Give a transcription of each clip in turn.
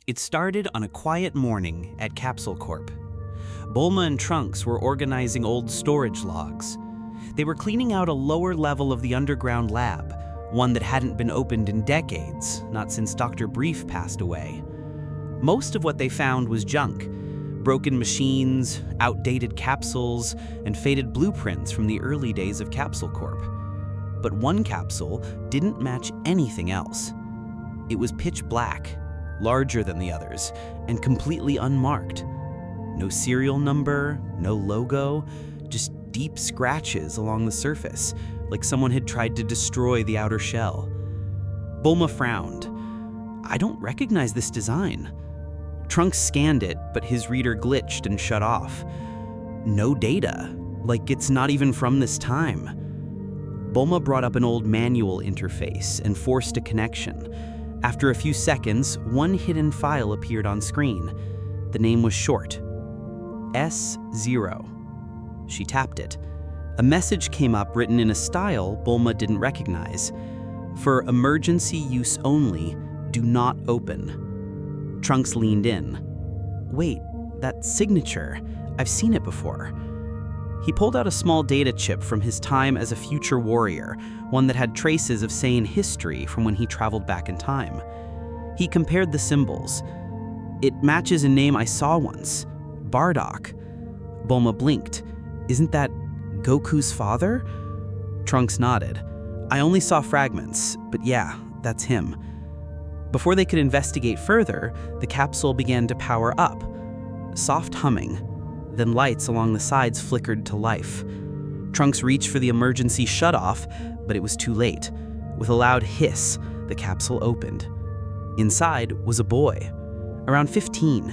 It started on a quiet morning at Capsule Corp. Bulma and Trunks were organizing old storage logs. They were cleaning out a lower level of the underground lab, one that hadn't been opened in decades, not since Dr. Brief passed away. Most of what they found was junk: broken machines, outdated capsules, and faded blueprints from the early days of Capsule Corp. But one capsule didn't match anything else. It was pitch black, larger than the others, and completely unmarked. No serial number, no logo, just deep scratches along the surface, like someone had tried to destroy the outer shell. Bulma frowned. "I don't recognize this design." Trunks scanned it, but his reader glitched and shut off. No data, like it's not even from this time. Bulma brought up an old manual interface and forced a connection. After a few seconds, one hidden file appeared on screen. The name was short: S0. She tapped it. A message came up written in a style Bulma didn't recognize. "For emergency use only, do not open." Trunks leaned in. "Wait, that signature, I've seen it before." He pulled out a small data chip from his time as a future warrior, one that had traces of Saiyan history from when he traveled back in time. He compared the symbols. "It matches a name I saw once, Bardock." Bulma blinked. "Isn't that Goku's father?" Trunks nodded. "I only saw fragments, but yeah, that's him." Before they could investigate further, the capsule began to power up. Soft humming. Then lights along the sides flickered to life. Trunks reached for the emergency shutoff, but it was too late. With a loud hiss, the capsule opened. Inside was a boy, around 15.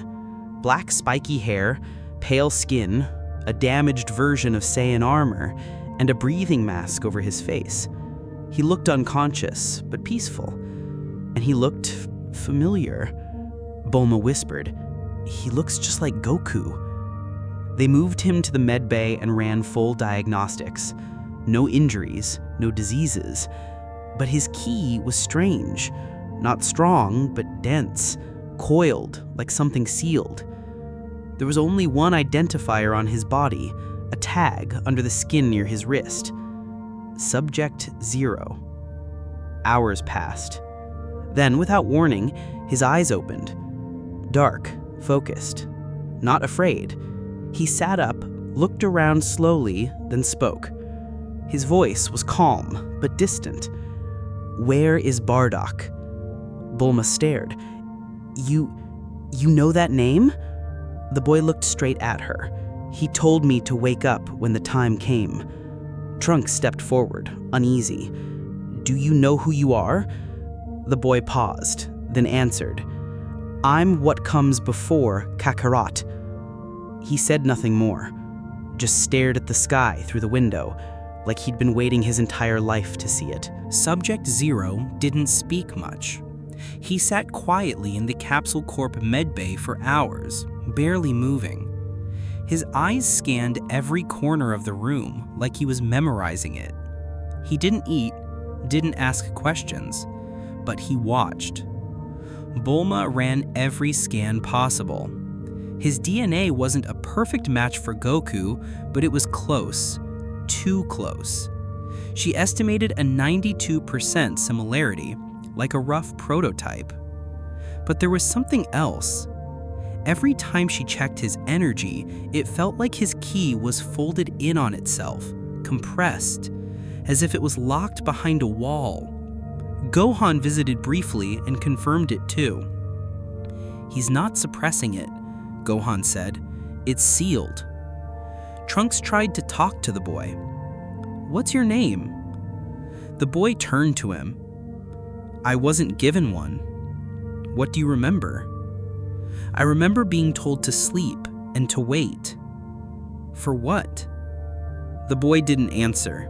Black spiky hair, pale skin, a damaged version of Saiyan armor, and a breathing mask over his face. He looked unconscious, but peaceful. And he looked familiar. Bulma whispered, "He looks just like Goku." They moved him to the med bay and ran full diagnostics. No injuries, no diseases. But his ki was strange. Not strong, but dense, coiled, like something sealed. There was only one identifier on his body, a tag under the skin near his wrist. Subject 0. Hours passed. Then, without warning, his eyes opened. Dark, focused, not afraid. He sat up, looked around slowly, then spoke. His voice was calm, but distant. "Where is Bardock?" Bulma stared. You know that name?" The boy looked straight at her. "He told me to wake up when the time came." Trunks stepped forward, uneasy. "Do you know who you are?" The boy paused, then answered, "I'm what comes before Kakarot." He said nothing more, just stared at the sky through the window, like he'd been waiting his entire life to see it. Subject 0 didn't speak much. He sat quietly in the Capsule Corp medbay for hours, barely moving. His eyes scanned every corner of the room like he was memorizing it. He didn't eat, didn't ask questions, but he watched. Bulma ran every scan possible. His DNA wasn't a perfect match for Goku, but it was close. Too close. She estimated a 92% similarity, like a rough prototype. But there was something else. Every time she checked his energy, it felt like his ki was folded in on itself, compressed, as if it was locked behind a wall. Gohan visited briefly and confirmed it too. "He's not suppressing it," Gohan said. "It's sealed." Trunks tried to talk to the boy. "What's your name?" The boy turned to him. "I wasn't given one." "What do you remember?" "I remember being told to sleep and to wait." "For what?" The boy didn't answer.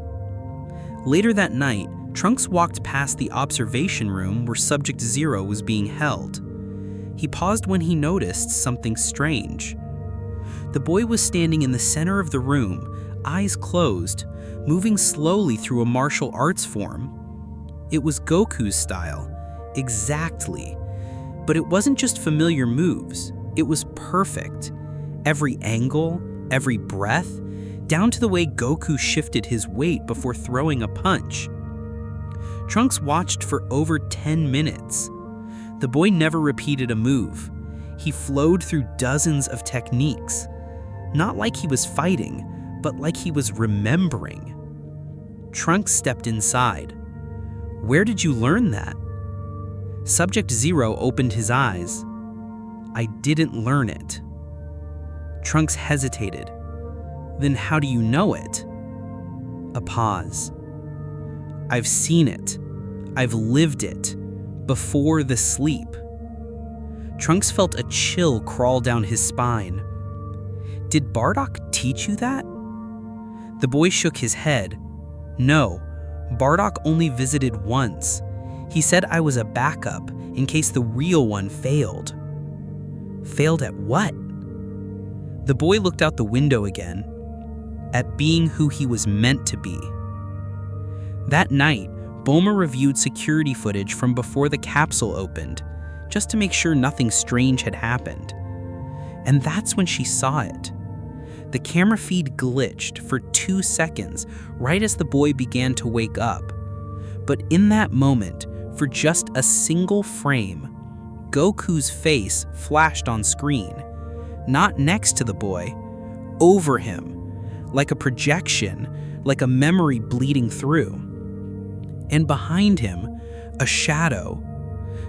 Later that night, Trunks walked past the observation room where Subject 0 was being held. He paused when he noticed something strange. The boy was standing in the center of the room, eyes closed, moving slowly through a martial arts form. It was Goku's style, exactly. But it wasn't just familiar moves, it was perfect. Every angle, every breath, down to the way Goku shifted his weight before throwing a punch. Trunks watched for over 10 minutes. The boy never repeated a move. He flowed through dozens of techniques. Not like he was fighting, but like he was remembering. Trunks stepped inside. "Where did you learn that?" Subject Zero opened his eyes. "I didn't learn it." Trunks hesitated. "Then how do you know it?" A pause. "I've seen it. I've lived it. Before the sleep." Trunks felt a chill crawl down his spine. "Did Bardock teach you that?" The boy shook his head. "No, Bardock only visited once. He said I was a backup in case the real one failed." "Failed at what?" The boy looked out the window again. "At being who he was meant to be." That night, Bulma reviewed security footage from before the capsule opened, just to make sure nothing strange had happened. And that's when she saw it. The camera feed glitched for 2 seconds right as the boy began to wake up. But in that moment, for just a single frame, Goku's face flashed on screen. Not next to the boy, over him, like a projection, like a memory bleeding through. And behind him, a shadow,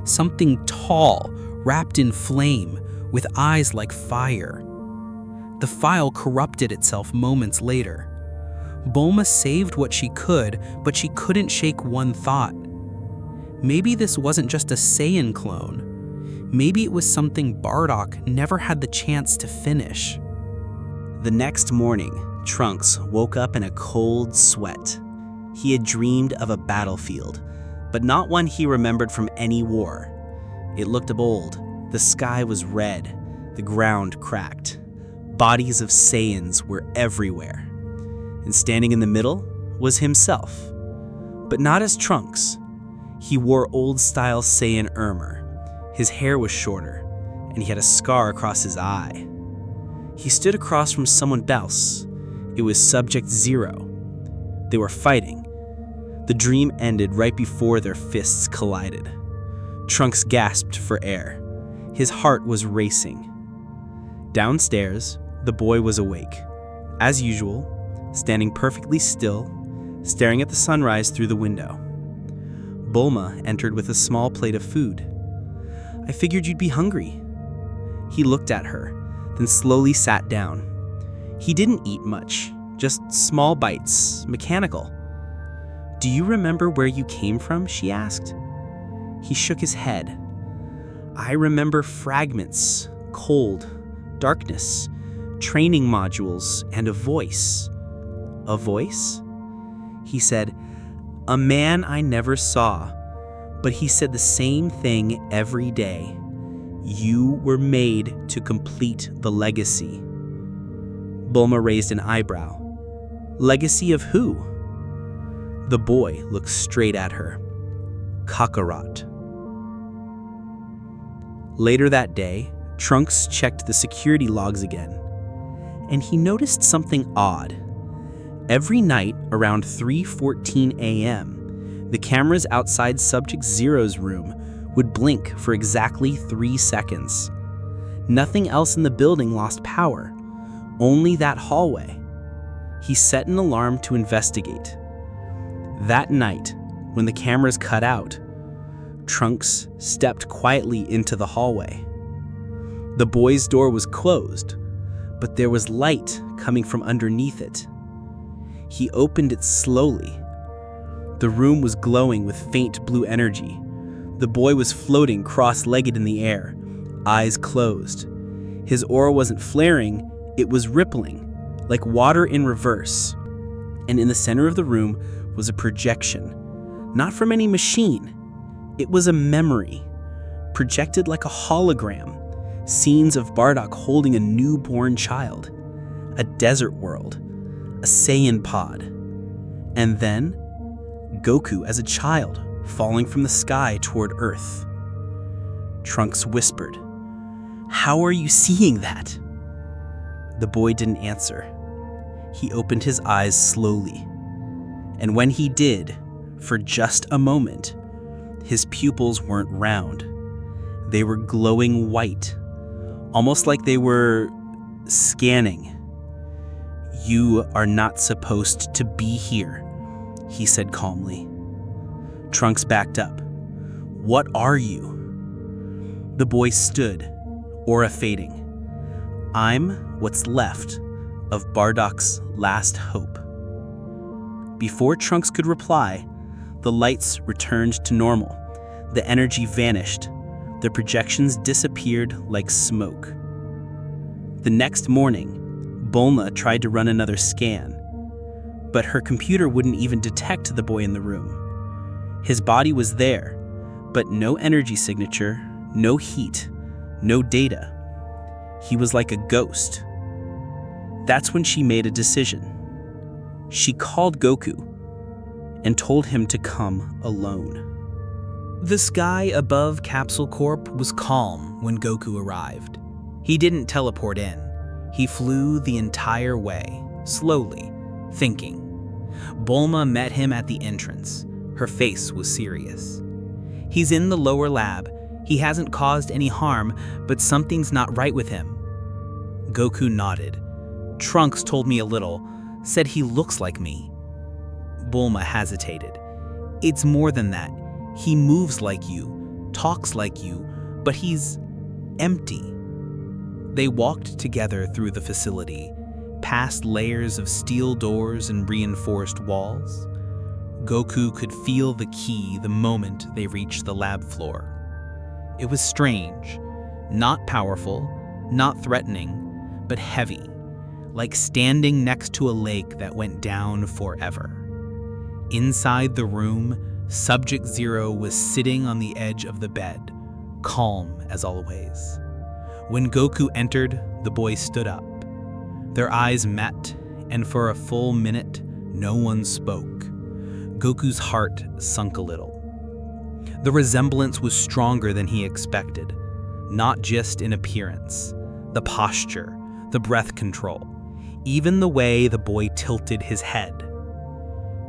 something tall, wrapped in flame, with eyes like fire. The file corrupted itself moments later. Bulma saved what she could, but she couldn't shake one thought. Maybe this wasn't just a Saiyan clone. Maybe it was something Bardock never had the chance to finish. The next morning, Trunks woke up in a cold sweat. He had dreamed of a battlefield, but not one he remembered from any war. It looked old. The sky was red, the ground cracked. Bodies of Saiyans were everywhere. And standing in the middle was himself. But not as Trunks. He wore old-style Saiyan armor. His hair was shorter, and he had a scar across his eye. He stood across from someone else. It was Subject Zero. They were fighting. The dream ended right before their fists collided. Trunks gasped for air. His heart was racing. Downstairs, the boy was awake. As usual, standing perfectly still, staring at the sunrise through the window. Bulma entered with a small plate of food. "I figured you'd be hungry." He looked at her, then slowly sat down. He didn't eat much, just small bites, mechanical. "Do you remember where you came from?" she asked. He shook his head. "I remember fragments, cold, darkness, training modules, and a voice." "A voice?" He said, "A man I never saw, but he said the same thing every day. You were made to complete the legacy." Bulma raised an eyebrow. "Legacy of who?" The boy looked straight at her. "Kakarot." Later that day, Trunks checked the security logs again, and he noticed something odd. Every night around 3:14 a.m., the cameras outside Subject Zero's room would blink for exactly 3 seconds. Nothing else in the building lost power, only that hallway. He set an alarm to investigate. That night, when the cameras cut out, Trunks stepped quietly into the hallway. The boy's door was closed, but there was light coming from underneath it. He opened it slowly. The room was glowing with faint blue energy. The boy was floating cross-legged in the air, eyes closed. His aura wasn't flaring, it was rippling, like water in reverse. And in the center of the room was a projection, not from any machine. It was a memory, projected like a hologram, scenes of Bardock holding a newborn child, a desert world, a Saiyan pod, and then Goku as a child falling from the sky toward Earth. Trunks whispered. "How are you seeing that?" The boy didn't answer. He opened his eyes slowly. And when he did, for just a moment, his pupils weren't round. They were glowing white, almost like they were scanning. "You are not supposed to be here," he said calmly. Trunks backed up. "What are you?" The boy stood, aura fading. "I'm what's left of Bardock's last hope." Before Trunks could reply, the lights returned to normal. The energy vanished. The projections disappeared like smoke. The next morning, Bulma tried to run another scan, but her computer wouldn't even detect the boy in the room. His body was there, but no energy signature, no heat, no data. He was like a ghost. That's when she made a decision. She called Goku and told him to come alone. The sky above Capsule Corp was calm when Goku arrived. He didn't teleport in. He flew the entire way, slowly, thinking. Bulma met him at the entrance. Her face was serious. "He's in the lower lab. He hasn't caused any harm, but something's not right with him." Goku nodded. "Trunks told me a little, said he looks like me." Bulma hesitated. "It's more than that. He moves like you, talks like you, but he's empty." They walked together through the facility, past layers of steel doors and reinforced walls. Goku could feel the key the moment they reached the lab floor. It was strange, not powerful, not threatening, but heavy, like standing next to a lake that went down forever. Inside the room, Subject Zero was sitting on the edge of the bed, calm as always. When Goku entered, the boy stood up. Their eyes met, and for a full minute, no one spoke. Goku's heart sunk a little. The resemblance was stronger than he expected, not just in appearance, the posture, the breath control, even the way the boy tilted his head.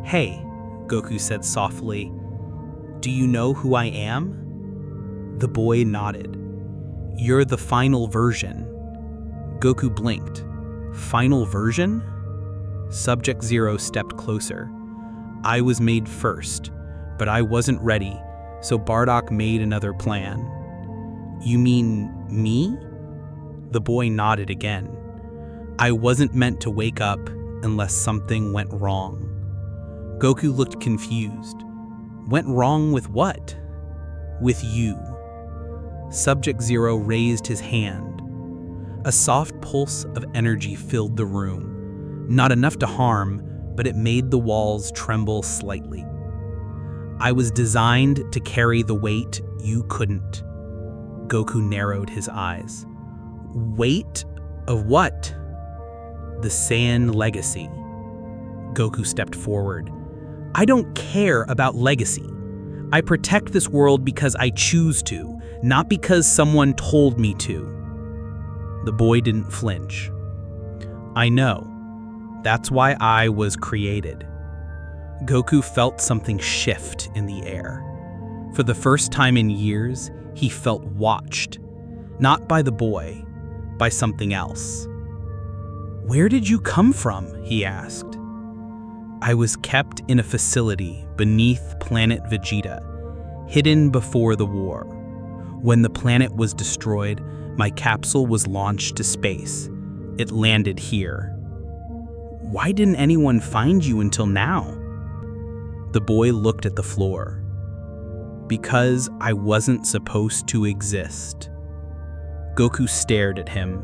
"Hey," Goku said softly, "do you know who I am?" The boy nodded. "You're the final version." Goku blinked. "Final version?" Subject Zero stepped closer. "I was made first, but I wasn't ready, so Bardock made another plan." "You mean me?" The boy nodded again. "I wasn't meant to wake up unless something went wrong." Goku looked confused. "Went wrong with what?" "With you." Subject Zero raised his hand. A soft pulse of energy filled the room. Not enough to harm, but it made the walls tremble slightly. "I was designed to carry the weight you couldn't." Goku narrowed his eyes. "Weight of what?" "The Saiyan legacy." Goku stepped forward. "I don't care about legacy. I protect this world because I choose to, not because someone told me to." The boy didn't flinch. "I know. That's why I was created." Goku felt something shift in the air. For the first time in years, he felt watched. Not by the boy, by something else. "Where did you come from?" he asked. "I was kept in a facility beneath Planet Vegeta, hidden before the war. When the planet was destroyed, my capsule was launched to space. It landed here." "Why didn't anyone find you until now?" The boy looked at the floor. "Because I wasn't supposed to exist." Goku stared at him,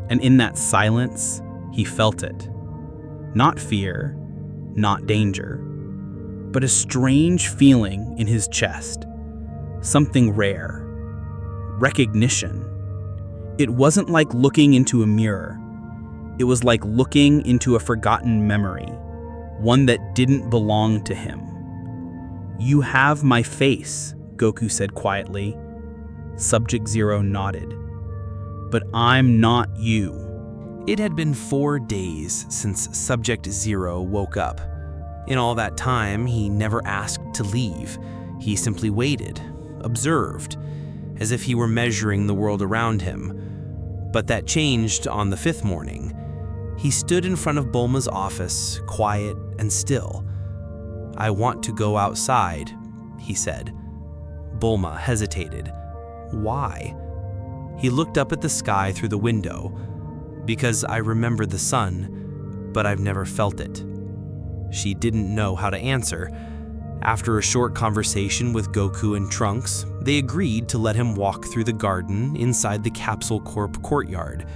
and in that silence, he felt it. Not fear, not danger, but a strange feeling in his chest. Something rare. Recognition. It wasn't like looking into a mirror. It was like looking into a forgotten memory, one that didn't belong to him. "You have my face," Goku said quietly. Subject Zero nodded. But I'm not you. It had been 4 days since Subject Zero woke up. In all that time, he never asked to leave. He simply waited, observed, as if he were measuring the world around him. But that changed on the 5th morning. He stood in front of Bulma's office, quiet and still. "I want to go outside," he said. Bulma hesitated. Why? He looked up at the sky through the window. "Because I remember the sun, but I've never felt it." She didn't know how to answer. After a short conversation with Goku and Trunks, they agreed to let him walk through the garden inside the Capsule Corp courtyard.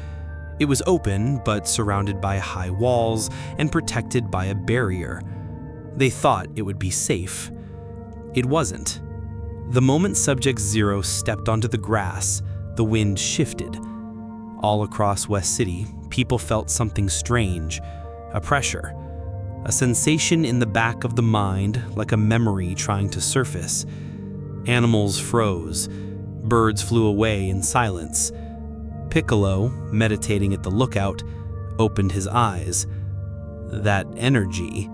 It was open, but surrounded by high walls and protected by a barrier. They thought it would be safe. It wasn't. The moment Subject Zero stepped onto the grass, the wind shifted. All across West City, people felt something strange, a pressure, a sensation in the back of the mind, like a memory trying to surface. Animals froze. Birds flew away in silence. Piccolo, meditating at the lookout, opened his eyes. That energy.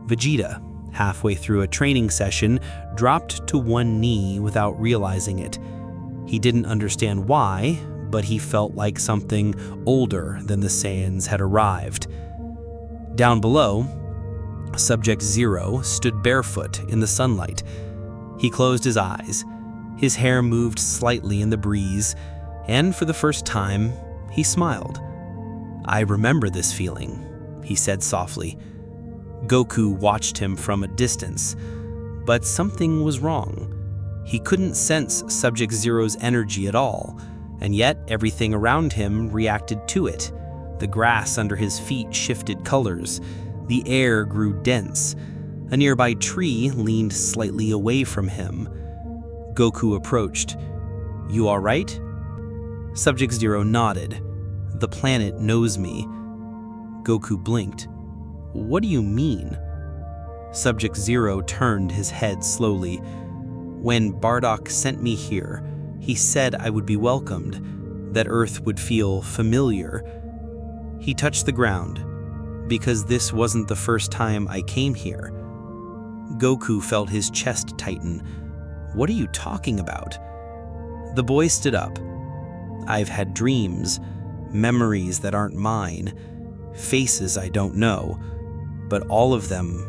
Vegeta, halfway through a training session, dropped to one knee without realizing it. He didn't understand why, but he felt like something older than the Saiyans had arrived. Down below, Subject Zero stood barefoot in the sunlight. He closed his eyes. His hair moved slightly in the breeze, and for the first time, he smiled. "I remember this feeling," he said softly. Goku watched him from a distance, but something was wrong. He couldn't sense Subject Zero's energy at all, and yet everything around him reacted to it. The grass under his feet shifted colors. The air grew dense. A nearby tree leaned slightly away from him. Goku approached. "You all right?" Subject Zero nodded. "The planet knows me." Goku blinked. "What do you mean?" Subject Zero turned his head slowly. "When Bardock sent me here, he said I would be welcomed, that Earth would feel familiar." He touched the ground, "Because this wasn't the first time I came here." Goku felt his chest tighten. "What are you talking about?" The boy stood up. "I've had dreams, memories that aren't mine, faces I don't know, but all of them,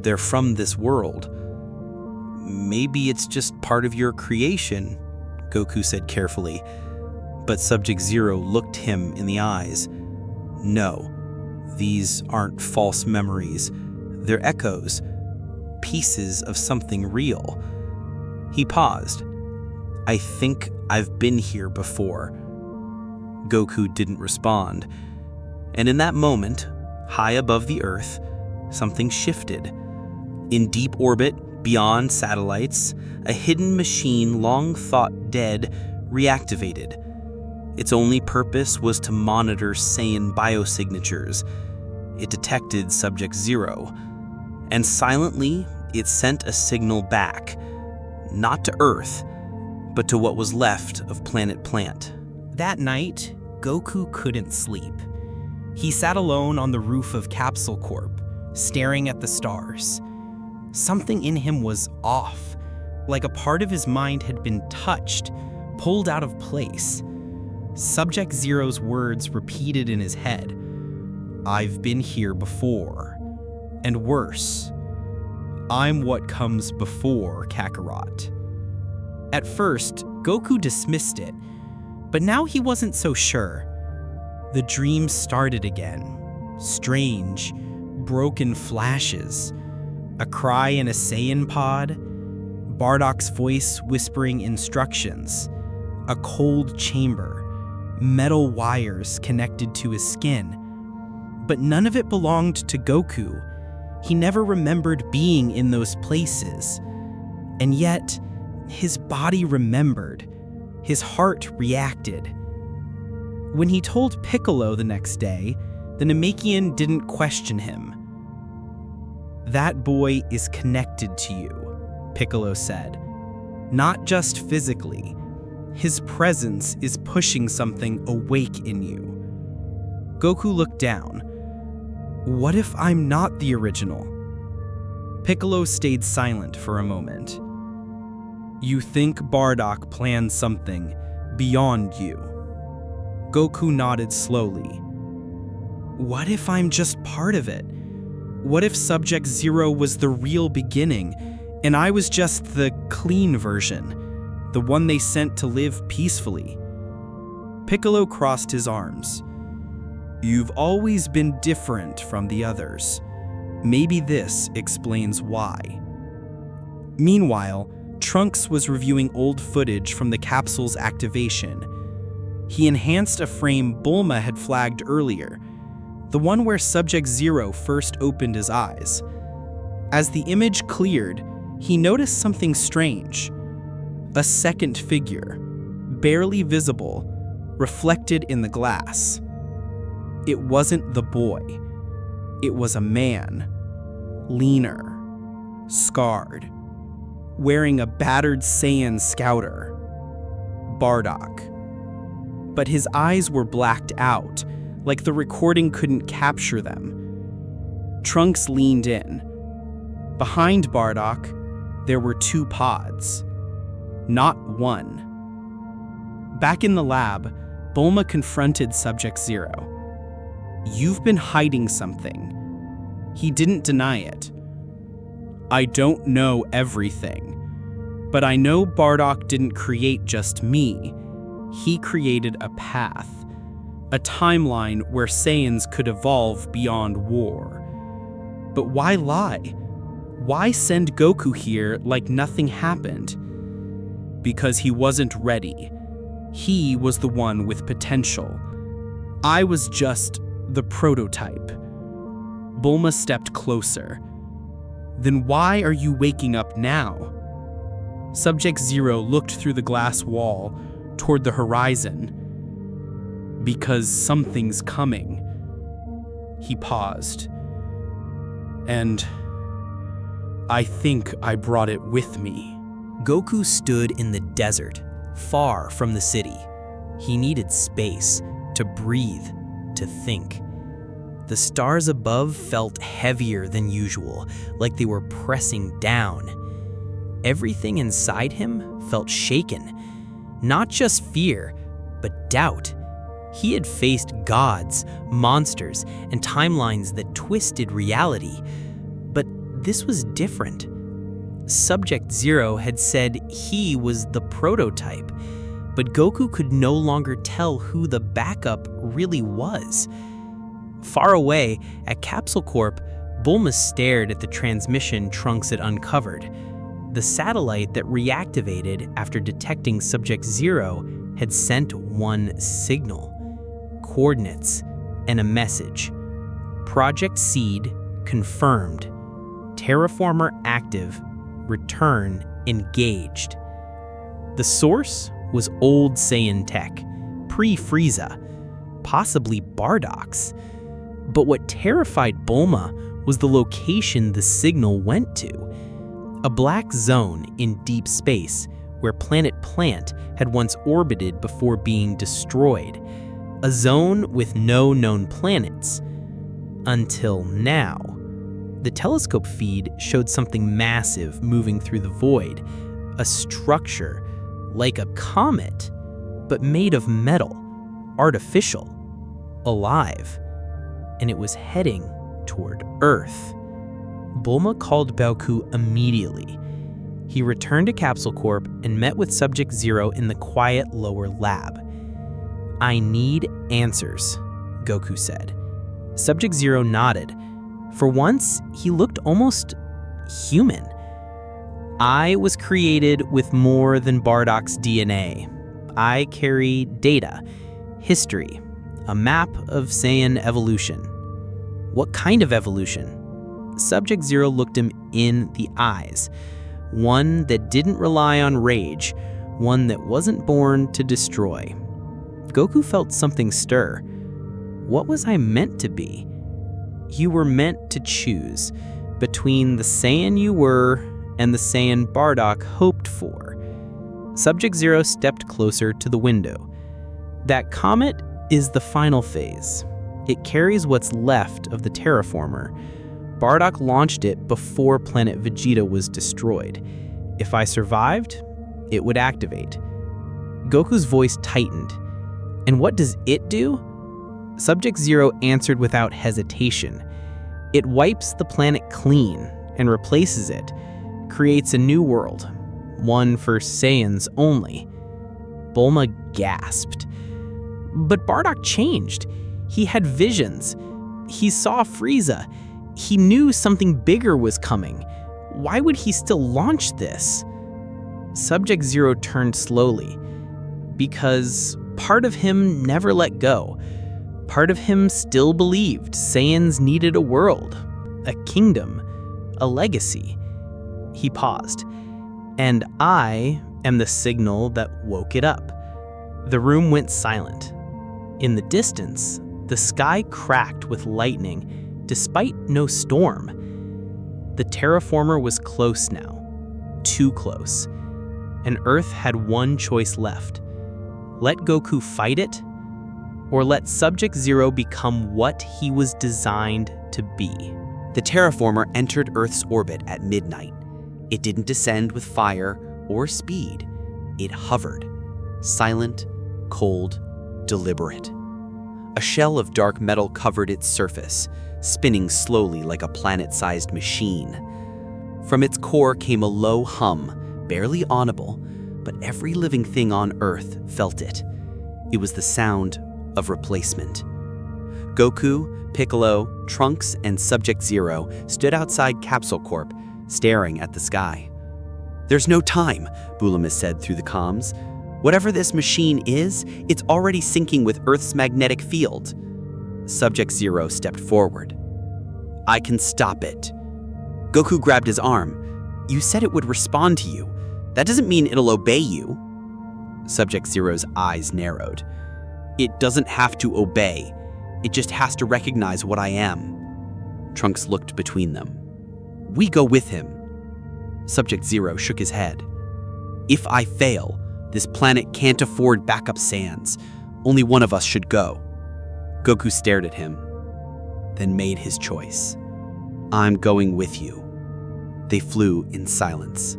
they're from this world." "Maybe it's just part of your creation," Goku said carefully. But Subject Zero looked him in the eyes. "No, these aren't false memories. They're echoes, pieces of something real." He paused. "I think I've been here before." Goku didn't respond. And in that moment, high above the Earth, something shifted. In deep orbit, beyond satellites, a hidden machine long thought dead reactivated. Its only purpose was to monitor Saiyan biosignatures. It detected Subject Zero, and silently it sent a signal back, not to Earth, but to what was left of Planet Plant. That night, Goku couldn't sleep. He sat alone on the roof of Capsule Corp, staring at the stars. Something in him was off, like a part of his mind had been touched, pulled out of place. Subject Zero's words repeated in his head. "I've been here before. And worse. I'm what comes before Kakarot." At first, Goku dismissed it, but now he wasn't so sure. The dream started again. Strange, broken flashes. A cry in a Saiyan pod. Bardock's voice whispering instructions. A cold chamber. Metal wires connected to his skin. But none of it belonged to Goku. He never remembered being in those places. And yet, his body remembered. His heart reacted. When he told Piccolo the next day, the Namekian didn't question him. "That boy is connected to you," Piccolo said. "Not just physically. His presence is pushing something awake in you. Goku looked down. What if I'm not the original? Piccolo stayed silent for a moment. You think Bardock planned something beyond you? Goku nodded slowly. What if I'm just part of it? What if Subject Zero was the real beginning, and I was just the clean version, the one they sent to live peacefully? Piccolo crossed his arms. You've always been different from the others. Maybe this explains why. Meanwhile, Trunks was reviewing old footage from the capsule's activation. He enhanced a frame Bulma had flagged earlier, the one where Subject Zero first opened his eyes. As the image cleared, he noticed something strange. A second figure, barely visible, reflected in the glass. It wasn't the boy. It was a man, leaner, scarred, wearing a battered Saiyan scouter, Bardock. But his eyes were blacked out, like the recording couldn't capture them. Trunks leaned in. Behind Bardock, there were two pods, not one. Back in the lab, Bulma confronted Subject Zero. You've been hiding something. He didn't deny it. I don't know everything, but I know Bardock didn't create just me. He created a path, a timeline where Saiyans could evolve beyond war. But why lie? Why send Goku here like nothing happened? Because he wasn't ready. He was the one with potential. I was just the prototype. Bulma stepped closer. Then why are you waking up now? Subject Zero looked through the glass wall toward the horizon. Because something's coming. He paused. And I think I brought it with me. Goku stood in the desert, far from the city. He needed space to breathe, to think. The stars above felt heavier than usual, like they were pressing down. Everything inside him felt shaken. Not just fear, but doubt. He had faced gods, monsters, and timelines that twisted reality. But this was different. Subject Zero had said he was the prototype, but Goku could no longer tell who the backup really was. Far away, at Capsule Corp, Bulma stared at the transmission Trunks had uncovered. The satellite that reactivated after detecting Subject Zero had sent one signal. Coordinates and a message. Project Seed confirmed. Terraformer active. Return engaged. The source was old Saiyan tech, pre-Frieza, possibly Bardock's. But what terrified Bulma was the location the signal went to. A black zone in deep space where Planet Plant had once orbited before being destroyed. A zone with no known planets. Until now. The telescope feed showed something massive moving through the void. A structure, like a comet, but made of metal, artificial, alive. And it was heading toward Earth. Bulma called Goku immediately. He returned to Capsule Corp and met with Subject Zero in the quiet lower lab. I need answers, Goku said. Subject Zero nodded. For once, he looked almost human. I was created with more than Bardock's DNA. I carry data, history, a map of Saiyan evolution. What kind of evolution? Subject Zero looked him in the eyes. One that didn't rely on rage, one that wasn't born to destroy. Goku felt something stir. What was I meant to be? You were meant to choose between the Saiyan you were and the Saiyan Bardock hoped for. Subject Zero stepped closer to the window. That comet is the final phase. It carries what's left of the terraformer. Bardock launched it before Planet Vegeta was destroyed. If I survived, it would activate. Goku's voice tightened. And what does it do? Subject Zero answered without hesitation. It wipes the planet clean and replaces it, creates a new world, one for Saiyans only. Bulma gasped. But Bardock changed. He had visions. He saw Frieza. He knew something bigger was coming. Why would he still launch this? Subject Zero turned slowly. Because part of him never let go. Part of him still believed Saiyans needed a world, a kingdom, a legacy. He paused. And I am the signal that woke it up. The room went silent. In the distance, the sky cracked with lightning, despite no storm. The terraformer was close now, too close, and Earth had one choice left. Let Goku fight it, or let Subject Zero become what he was designed to be. The terraformer entered Earth's orbit at midnight. It didn't descend with fire or speed. It hovered, silent, cold, deliberate. A shell of dark metal covered its surface, spinning slowly like a planet-sized machine. From its core came a low hum, barely audible, but every living thing on Earth felt it. It was the sound of replacement. Goku, Piccolo, Trunks, and Subject Zero stood outside Capsule Corp, staring at the sky. "There's no time," Bulma said through the comms. "Whatever this machine is, it's already syncing with Earth's magnetic field." Subject Zero stepped forward. "I can stop it." Goku grabbed his arm. "You said it would respond to you. That doesn't mean it'll obey you." Subject Zero's eyes narrowed. "It doesn't have to obey. It just has to recognize what I am." Trunks looked between them. "We go with him." Subject Zero shook his head. "If I fail, this planet can't afford backup Saiyans. Only one of us should go." Goku stared at him, then made his choice. "I'm going with you." They flew in silence.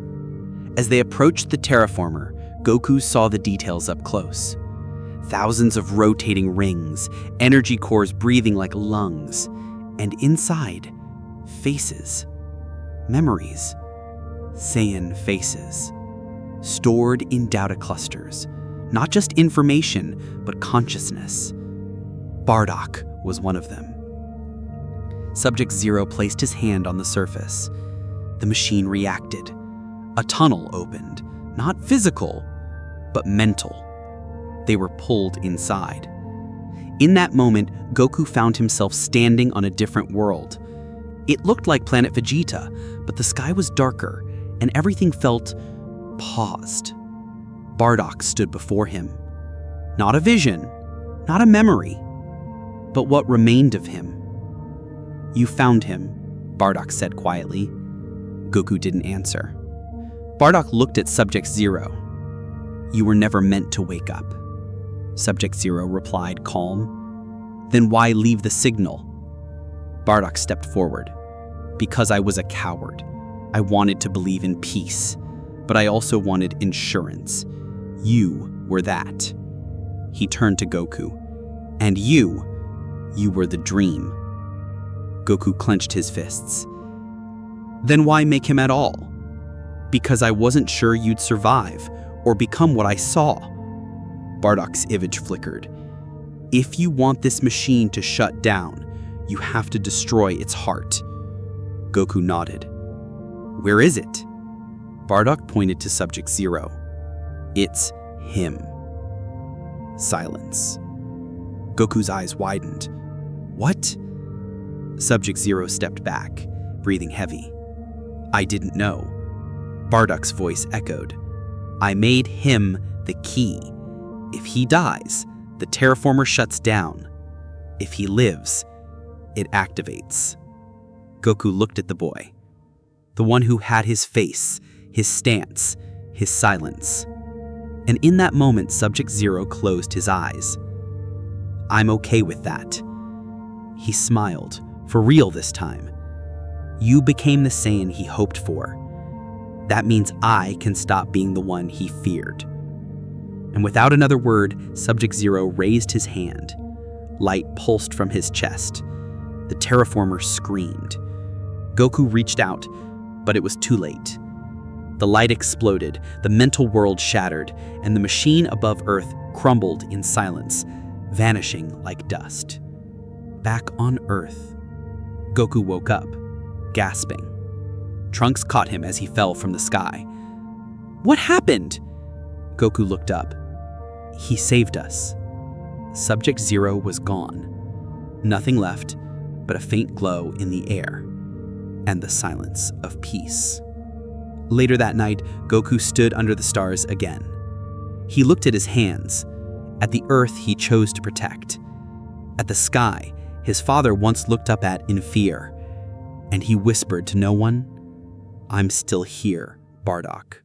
As they approached the terraformer, Goku saw the details up close. Thousands of rotating rings, energy cores breathing like lungs, and inside, faces. Memories. Saiyan faces. Stored in data clusters. Not just information, but consciousness. Bardock was one of them. Subject Zero placed his hand on the surface. The machine reacted. A tunnel opened, not physical, but mental. They were pulled inside. In that moment, Goku found himself standing on a different world. It looked like Planet Vegeta, but the sky was darker, and everything felt paused. Bardock stood before him. Not a vision, not a memory, but what remained of him. "You found him," Bardock said quietly. Goku didn't answer. Bardock looked at Subject Zero. "You were never meant to wake up." Subject Zero replied, calm. "Then why leave the signal?" Bardock stepped forward. "Because I was a coward. I wanted to believe in peace, but I also wanted insurance. You were that." He turned to Goku. "And you were the dream." Goku clenched his fists. "Then why make him at all?" "Because I wasn't sure you'd survive or become what I saw." Bardock's image flickered. "If you want this machine to shut down, you have to destroy its heart." Goku nodded. "Where is it?" Bardock pointed to Subject Zero. "It's him." Silence. Goku's eyes widened. "What?" Subject Zero stepped back, breathing heavy. "I didn't know." Bardock's voice echoed. "I made him the key. If he dies, the terraformer shuts down. If he lives, it activates." Goku looked at the boy, the one who had his face, his stance, his silence. And in that moment, Subject Zero closed his eyes. "I'm okay with that." He smiled, for real this time. "You became the Saiyan he hoped for. That means I can stop being the one he feared." And without another word, Subject Zero raised his hand. Light pulsed from his chest. The terraformer screamed. Goku reached out, but it was too late. The light exploded, the mental world shattered, and the machine above Earth crumbled in silence, vanishing like dust. Back on Earth, Goku woke up, gasping. Trunks caught him as he fell from the sky. "What happened?" Goku looked up. "He saved us." Subject Zero was gone. Nothing left but a faint glow in the air and the silence of peace. Later that night, Goku stood under the stars again. He looked at his hands, at the Earth he chose to protect, at the sky his father once looked up at in fear, and he whispered to no one, "I'm still here, Bardock."